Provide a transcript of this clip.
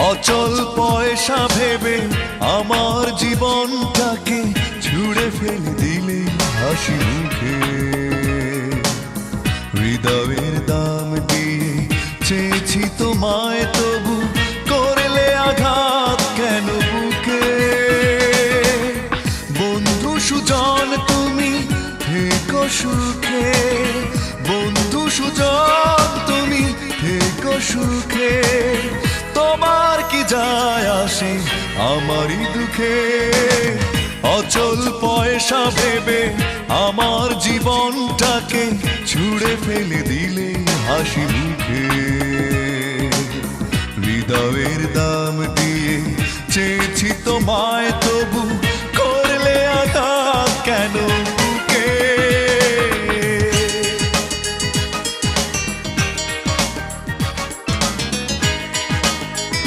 অচল পয়সা ভেবে আমার জীবনটাকে ছুঁড়ে ফেলে দিলে হাসি মুখে। হৃদয়ের দাম দিয়ে চেয়েছি তোমায়, তবু করলে আঘাত কেন বুকে। বন্ধু সুজন তুমি থেকো সুখে, বন্ধু সুজন তুমি থেকো সুখে। তোমার কি যায় আসে আমারই দুঃখে। অচল পয়সা ভেবে আমার জীবনটাকে ছুঁড়ে ফেলে দিলে হাসি মুখে। হৃদয়ের দাম দিয়ে চেয়েছি তোমায়, তবু